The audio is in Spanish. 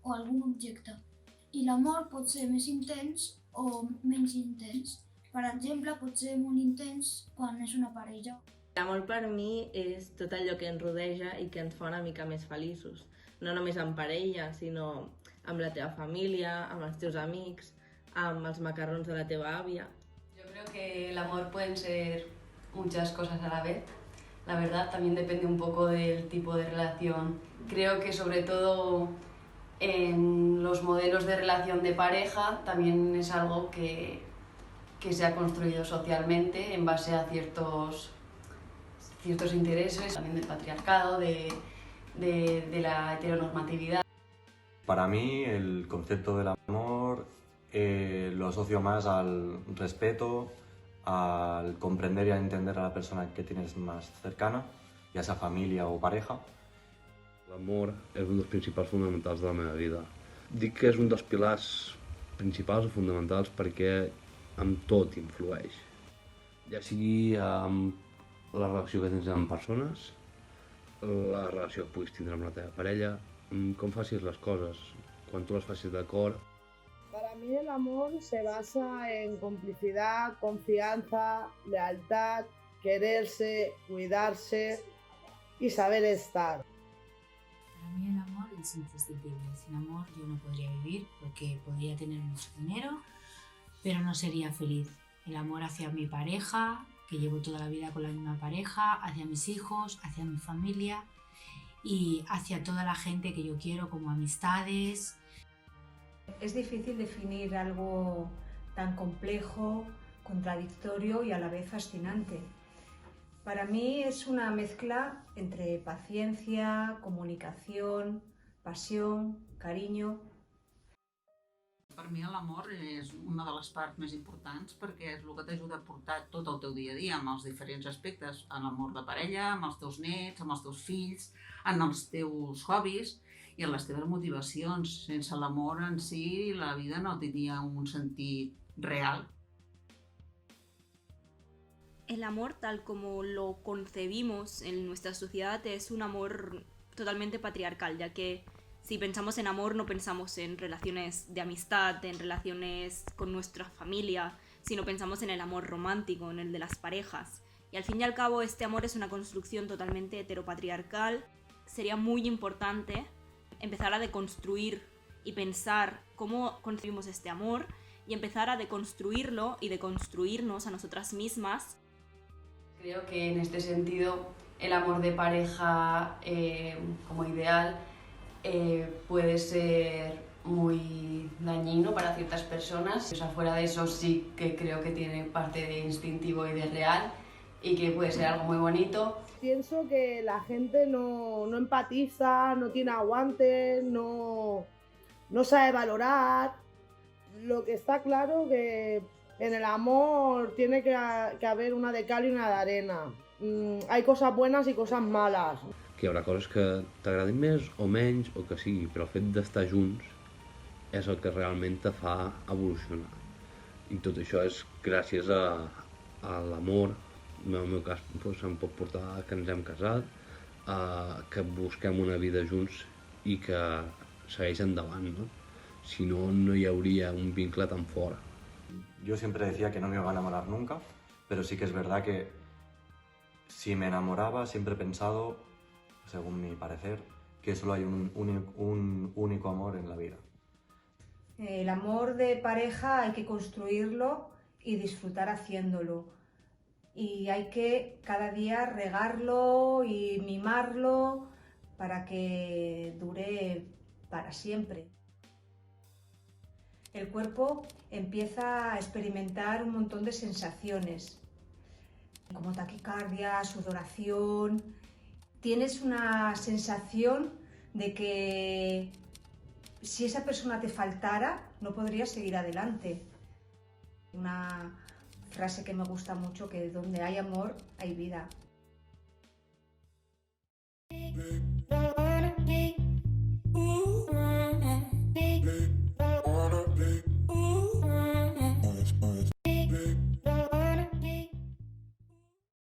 o algun objecte. I l'amor pot ser més intens o menys intens. Per exemple, pot ser molt intens quan és una parella. L'amor per mi és tot allò que ens rodeja i que ens fa una mica més feliços. No només amb parella, sinó amb la teva família, amb els teus amics, amb els macarrons de la teva àvia. Yo creo que el amor pueden ser muchas cosas a la vez. La verdad también depende un poco del tipo de relación. Creo que sobre todo en los modelos de relación de pareja también es algo que se ha construido socialmente en base a ciertos intereses, también del patriarcado, de la heteronormatividad. Para mí el concepto del amor lo asocio más al respeto, al comprender y a entender a la persona que tienes más cercana, ya sea familia o pareja. L'amor és un dels principals fonamentals de la meva vida. Dic que és un dels pilars principals o fonamentals perquè amb tot influeix. Ja sigui amb la relació que tens amb persones, la relació que puguis tindre amb la teva parella, com facis les coses, quan tu les facis d'acord. Para mí el amor se basa en complicidad, confianza, lealtad, quererse, cuidarse y saber estar. Para mí el amor es imprescindible. Sin amor yo no podría vivir porque podría tener mucho dinero, pero no sería feliz. El amor hacia mi pareja, que llevo toda la vida con la misma pareja, hacia mis hijos, hacia mi familia y hacia toda la gente que yo quiero como amistades. Es difícil definir algo tan complejo, contradictorio y a la vez fascinante. Para mí es una mezcla entre paciencia, comunicación, pasión, cariño. Per mi l'amor és una de les parts més importants perquè és el que t'ajuda a portar tot el teu dia a dia amb els diferents aspectes, en l'amor de parella, amb els teus nets, amb els teus fills, en els teus hobbies i en les teves motivacions. Sense l'amor en si la vida no tindria un sentit real. El amor, tal como lo concebimos en nuestra sociedad, es un amor totalmente patriarcal, ya que si pensamos en amor no pensamos en relaciones de amistad, en relaciones con nuestra familia, sino pensamos en el amor romántico, en el de las parejas. Y al fin y al cabo este amor es una construcción totalmente heteropatriarcal. Sería muy importante empezar a deconstruir y pensar cómo concebimos este amor y empezar a deconstruirlo y deconstruirnos a nosotras mismas. Creo que en este sentido el amor de pareja como ideal puede ser muy dañino para ciertas personas. O sea, fuera de eso sí que creo que tiene parte de instintivo y de real y que puede ser algo muy bonito. Pienso que la gente no empatiza, no tiene aguante, no sabe valorar. Lo que está claro que en el amor tiene que haber una de cal y una de arena. Hay cosas buenas y cosas malas. Que hi haurà coses que t'agradin més o menys o que sigui, però el fet d'estar junts és el que realment te fa evolucionar. I tot això és gràcies a l'amor. En el meu cas doncs, em pot portar que ens hem casat, que busquem una vida junts i que segueix endavant, no? Si no, no hi hauria un vincle tan fort. Yo siempre decía que no me iba a enamorar nunca, pero sí que es verdad que si me enamoraba siempre he pensado, según mi parecer, que solo hay un único amor en la vida. El amor de pareja hay que construirlo y disfrutar haciéndolo. Y hay que cada día regarlo y mimarlo para que dure para siempre. El cuerpo empieza a experimentar un montón de sensaciones, como taquicardia, sudoración. Tienes una sensación de que si esa persona te faltara, no podrías seguir adelante. Una frase que me gusta mucho, que donde hay amor, hay vida.